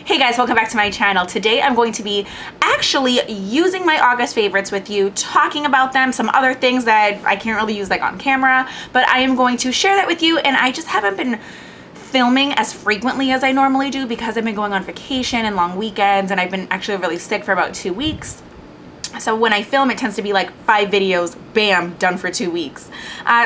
Hey guys, welcome back to my channel. Today I'm going to be actually using my August favorites with you, talking about them, some other things that I can't really use like on camera, but I am going to share that with you. And I just haven't been filming as frequently as I normally do because I've been going on vacation and long weekends, and I've been actually really sick for about 2 weeks. So when I film, it tends to be like 5 videos, bam, done for 2 weeks.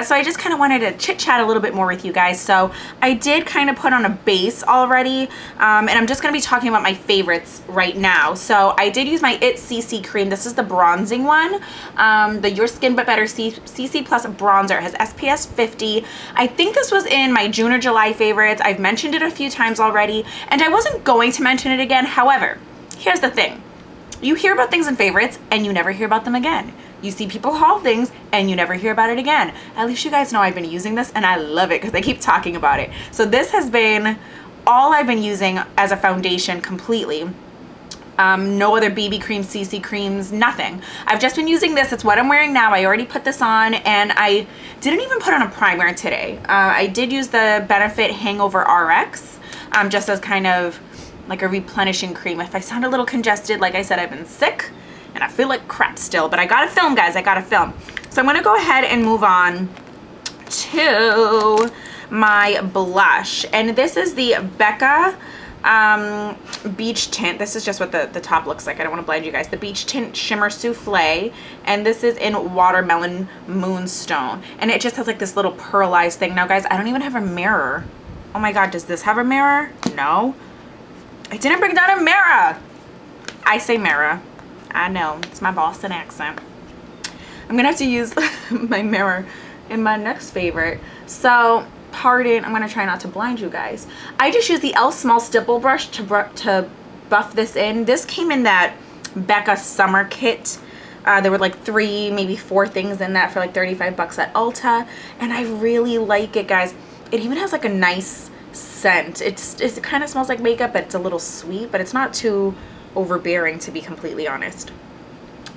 So I just kind of wanted to chit chat a little bit more with you guys. So I did kind of put on a base already, and I'm just going to be talking about my favorites right now. So I did use my It CC cream. This is the bronzing one, the Your Skin But Better CC Plus bronzer. It has SPF 50. I think this was in my June or July favorites. I've mentioned it a few times already, and I wasn't going to mention it again. However, here's the thing. You hear about things in favorites and you never hear about them again. You see people haul things and you never hear about it again. At least you guys know I've been using this and I love it because I keep talking about it. So this has been all I've been using as a foundation completely. No other BB cream, CC creams, nothing. I've just been using this. It's what I'm wearing now. I already put this on, and I didn't even put on a primer today. I did use the Benefit Hangover RX just as kind of like a replenishing cream. If I sound a little congested, like I said, I've been sick and I feel like crap still, but I gotta film, guys. I gotta film. So I'm gonna go ahead and move on to my blush, and this is the Becca Beach Tint. This is just what the top looks like. I don't want to blind you guys. The Beach Tint Shimmer Souffle, and this is in Watermelon Moonstone, and it just has like this little pearlized thing. Now guys, I don't even have a mirror. Oh my god, does this have a mirror? No, I didn't bring down a mirror. I say mirror. I know, it's my Boston accent. I'm gonna have to use my mirror in my next favorite. So, pardon, I'm gonna try not to blind you guys. I just used the e.l.f. Small Stipple Brush to buff this in. This came in that Becca Summer Kit. There were like 3, maybe 4 things in that for like 35 bucks at Ulta. And I really like it, guys. It even has like a nice scent. It kind of smells like makeup, but it's a little sweet, but it's not too overbearing, to be completely honest.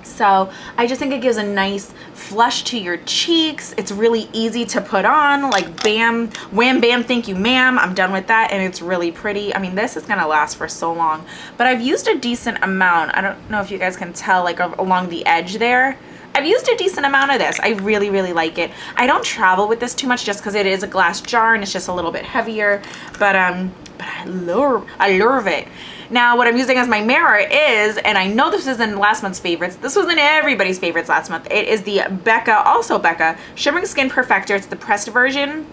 So I just think it gives a nice flush to your cheeks. It's really easy to put on, like bam, wham, bam, thank you, ma'am. I'm done with that, and it's really pretty. I mean, this is gonna last for so long, but I've used a decent amount. I don't know if you guys can tell, like along the edge there. I've used a decent amount of this. I really, really like it. I don't travel with this too much just because it is a glass jar and it's just a little bit heavier, but I love it. Now, what I'm using as my mirror is, and I know this was in last month's favorites, this was in everybody's favorites last month, it is the Becca, also Becca, Shimmering Skin Perfector. It's the pressed version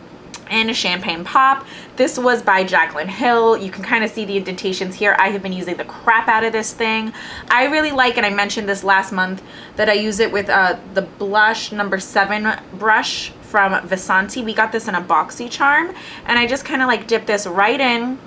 and a champagne pop. This was by Jaclyn Hill. You can kind of see the indentations here. I have been using the crap out of this thing. I really like, and I mentioned this last month, that I use it with the blush number 7 brush from Vasanti. We got this in a boxy charm, and I just kind of like dip this right in,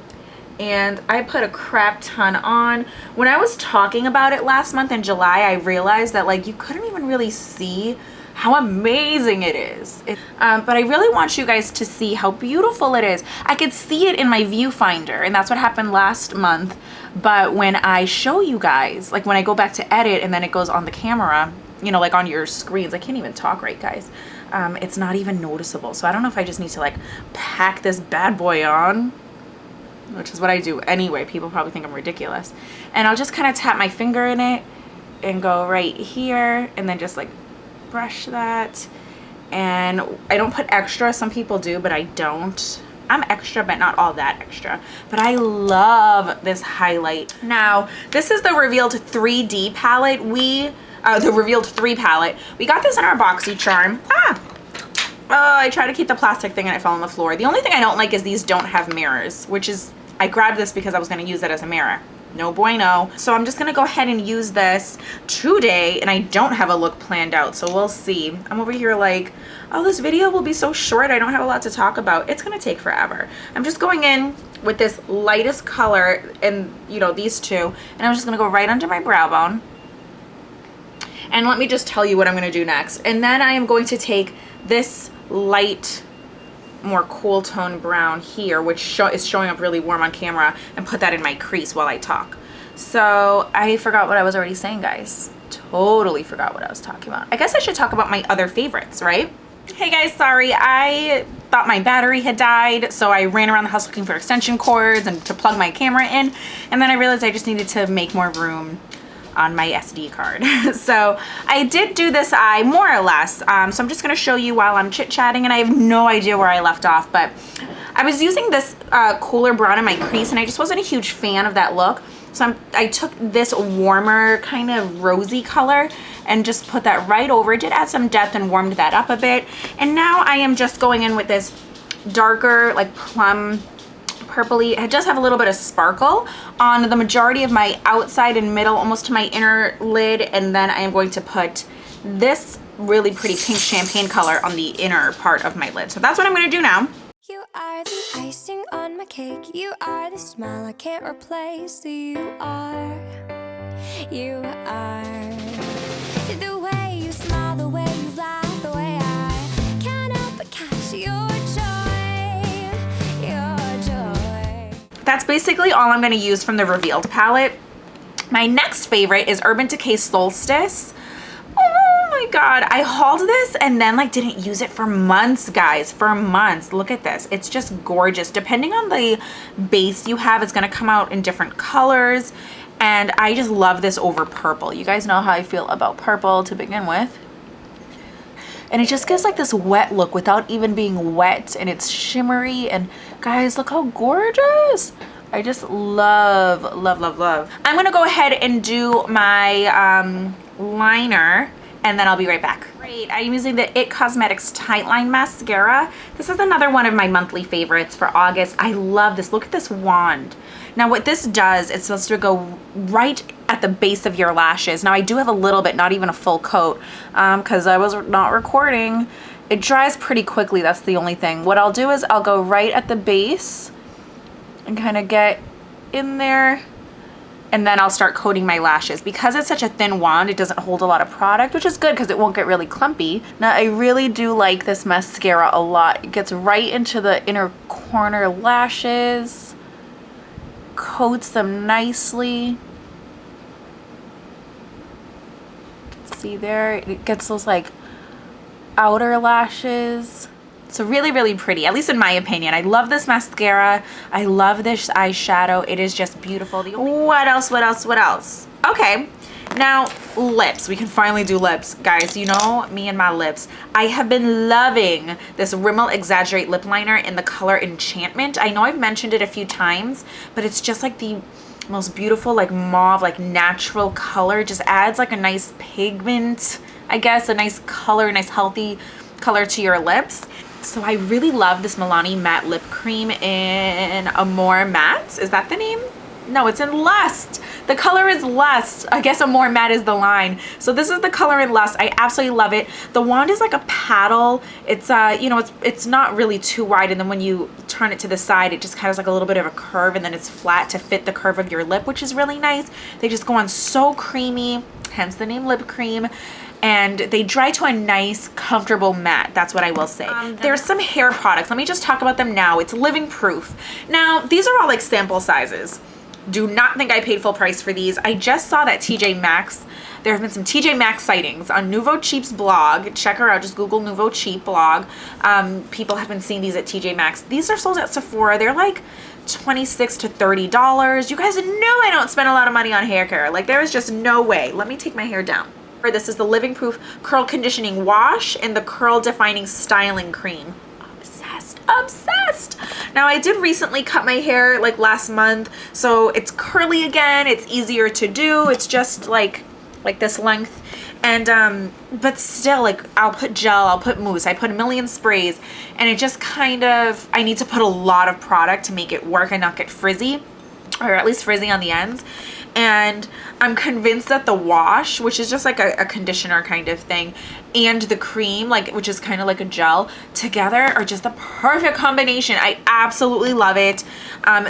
and I put a crap ton on. When I was talking about it last month in July, I realized that like you couldn't even really see how amazing it is. But I really want you guys to see how beautiful it is. I could see it in my viewfinder, and that's what happened last month. But when I show you guys, like when I go back to edit and then it goes on the camera, you know, like on your screens, I can't even talk right, guys. It's not even noticeable. So I don't know if I just need to like pack this bad boy on, which is what I do anyway. People probably think I'm ridiculous. And I'll just kind of tap my finger in it and go right here, and then just like brush that. And I don't put extra. Some people do, but I don't. I'm extra, but not all that extra. But I love this highlight. Now, this is the Revealed 3D palette. The Revealed 3 palette. We got this in our boxy charm. I tried to keep the plastic thing and it fell on the floor. The only thing I don't like is these don't have mirrors, which is, I grabbed this because I was going to use it as a mirror. No bueno. So I'm just gonna go ahead and use this today, and I don't have a look planned out, so we'll see. I'm over here like, oh, this video will be so short, I don't have a lot to talk about. It's gonna take forever. I'm just going in with this lightest color, and you know, these two, and I'm just gonna go right under my brow bone. And let me just tell you what I'm gonna do next. And then I am going to take this light, more cool tone brown here, which is showing up really warm on camera, and put that in my crease while I talk. So I forgot what I was already saying, guys. Totally forgot what I was talking about. I guess I should talk about my other favorites, right? Hey guys, sorry, I thought my battery had died, so I ran around the house looking for extension cords and to plug my camera in, and then I realized I just needed to make more room on my SD card. So I did do this eye more or less. So I'm just gonna show you while I'm chit-chatting, and I have no idea where I left off, but I was using this cooler brown in my crease, and I just wasn't a huge fan of that look. So I took this warmer kind of rosy color and just put that right over. It did add some depth and warmed that up a bit. And now I am just going in with this darker, like plum purpley. It does have a little bit of sparkle on the majority of my outside and middle, almost to my inner lid. And then I am going to put this really pretty pink champagne color on the inner part of my lid. So that's what I'm going to do now. You are the icing on my cake. You are the smile I can't replace. You are the way you smile, the way you laugh, the way I can't help but catch your joy. That's basically all I'm going to use from the Revealed palette. My next favorite is Urban Decay Solstice. Oh my god, I hauled this and then like didn't use it for months, guys, for months. Look at this. It's just gorgeous. Depending on the base you have, it's going to come out in different colors, and I just love this over purple. You guys know how I feel about purple to begin with. And it just gives like this wet look without even being wet, and it's shimmery, and guys, look how gorgeous. I just love, love, love, love. I'm gonna go ahead and do my liner, and then I'll be right back. Great, I'm using the IT Cosmetics Tightline Mascara. This is another one of my monthly favorites for August. I love this. Look at this wand. Now what this does, it's supposed to go right at the base of your lashes. Now I do have a little bit, not even a full coat, because I was not recording. It dries pretty quickly, that's the only thing. What I'll do is I'll go right at the base and kind of get in there, and then I'll start coating my lashes. Because it's such a thin wand, it doesn't hold a lot of product, which is good because it won't get really clumpy. Now I really do like this mascara a lot. It gets right into the inner corner lashes, coats them nicely. See there, it gets those like outer lashes. So really, really pretty, at least in my opinion. I love this mascara. I love this eyeshadow. It is just beautiful. What else, what else, what else? Okay, now lips. We can finally do lips. Guys, you know me and my lips. I have been loving this Rimmel Exaggerate lip liner in the color Enchantment. I know I've mentioned it a few times, but it's just like the most beautiful, like mauve, like natural color. It just adds like a nice pigment, I guess, a nice color, nice healthy color to your lips. So I really love this Milani matte lip cream in Amor Matte. Is that the name? No, it's in Lust. The color is Lust. I guess Amor Matte is the line. So this is the color in Lust. I absolutely love it. The wand is like a paddle. It's you know, it's not really too wide, and then when you turn it to the side, it just kind of has like a little bit of a curve, and then it's flat to fit the curve of your lip, which is really nice. They just go on so creamy, hence the name lip cream. And they dry to a nice, comfortable matte. That's what I will say. There's some hair products. Let me just talk about them now. It's living proof. Now, these are all like sample sizes. Do not think I paid full price for these. I just saw that TJ Maxx. There have been some TJ Maxx sightings on Nouveau Cheap's blog. Check her out. Just Google Nouveau Cheap blog. People have been seeing these at TJ Maxx. These are sold at Sephora. They're like $26 to $30. You guys know I don't spend a lot of money on hair care. Like, there is just no way. Let me take my hair down. This is the Living Proof Curl Conditioning Wash and the Curl Defining Styling Cream. Obsessed, obsessed. Now I did recently cut my hair like last month, so it's curly again. It's easier to do. It's just like this length. And but still, like, I'll put gel, I'll put mousse, I put a million sprays, and it just kind of, I need to put a lot of product to make it work and not get frizzy, or at least frizzy on the ends. And I'm convinced that the wash, which is just like a conditioner kind of thing, and the cream, like, which is kind of like a gel, together are just the perfect combination. I absolutely love it.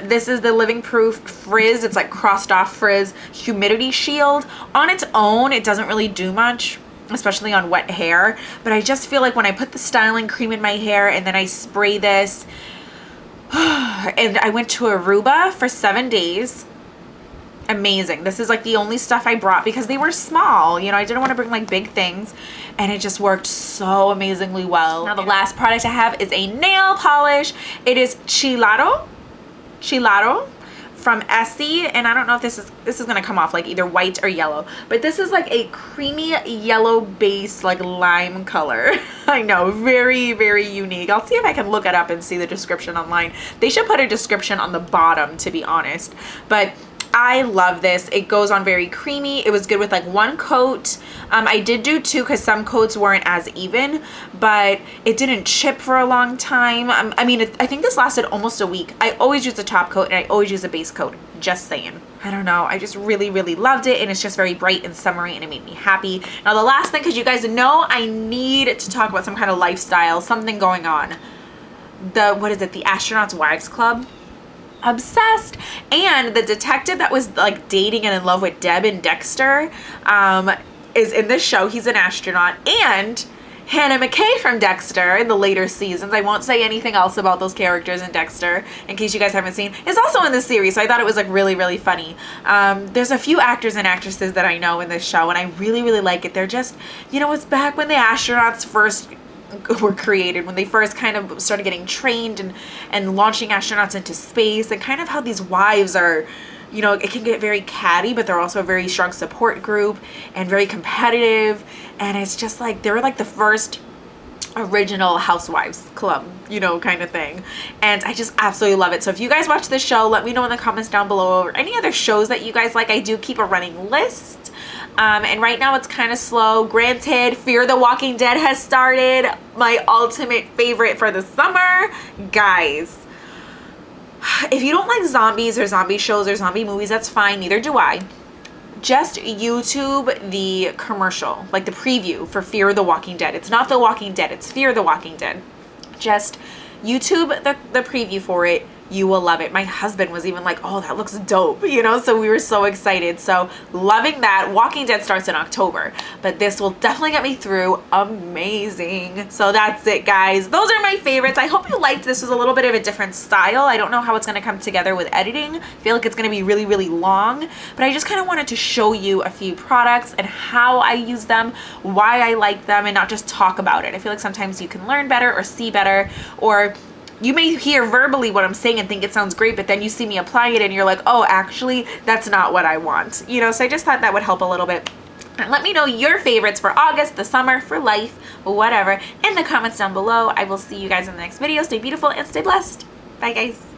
This is the Living Proof Frizz. It's like crossed off frizz humidity shield. On its own, it doesn't really do much, especially on wet hair, but I just feel like when I put the styling cream in my hair and then I spray this, and I went to Aruba for 7 days. amazing. This is like the only stuff I brought because they were small. You know, I didn't want to bring like big things, and it just worked so amazingly well. Now the last product I have is a nail polish. It is Chillato from Essie, and I don't know if this is gonna come off like either white or yellow, but this is like a creamy yellow base, like lime color. I know, very, very unique. I'll see if I can look it up and see the description online. They should put a description on the bottom, to be honest, but I love this. It goes on very creamy. It was good with like one coat. I did do two because some coats weren't as even, but it didn't chip for a long time. I mean, I think this lasted almost a week. I always use a top coat and I always use a base coat. Just saying. I don't know. I just really, really loved it, and it's just very bright and summery, and it made me happy. Now the last thing, because you guys know I need to talk about some kind of lifestyle, something going on. What is it? The Astronauts Wives Club. Obsessed. And the detective that was like dating and in love with Deb and Dexter is in this show. He's an astronaut. And Hannah McKay from Dexter in the later seasons, I won't say anything else about those characters in Dexter in case you guys haven't seen, is also in this series, so I thought it was like really, really funny. There's a few actors and actresses that I know in this show, and I really, really like it. They're just, you know, it's back when the astronauts first were created, when they first kind of started getting trained and launching astronauts into space, and kind of how these wives are, you know, it can get very catty, but they're also a very strong support group and very competitive, and it's just like they were like the first original housewives club, you know, kind of thing. And I just absolutely love it. So if you guys watch this show, let me know in the comments down below, or any other shows that you guys like. I do keep a running list. And right now it's kind of slow. Granted, Fear the Walking Dead has started, my ultimate favorite for the summer. Guys, if you don't like zombies or zombie shows or zombie movies, that's fine. Neither do I. Just YouTube the commercial, like the preview for Fear the Walking Dead. It's not The Walking Dead, it's Fear the Walking Dead. Just YouTube the preview for it. You will love it. My husband was even like, oh, that looks dope, you know, so we were so excited. So loving that. Walking Dead starts in October, but this will definitely get me through. Amazing. So that's it, guys. Those are my favorites. I hope you liked this. Was a little bit of a different style. I don't know how it's going to come together with editing. I feel like it's going to be really, really long, but I just kind of wanted to show you a few products and how I use them, why I like them, and not just talk about it. I feel like sometimes you can learn better or see better, or you may hear verbally what I'm saying and think it sounds great, but then you see me applying it and you're like, oh, actually, that's not what I want. You know, so I just thought that would help a little bit. And let me know your favorites for August, the summer, for life, whatever, in the comments down below. I will see you guys in the next video. Stay beautiful and stay blessed. Bye, guys.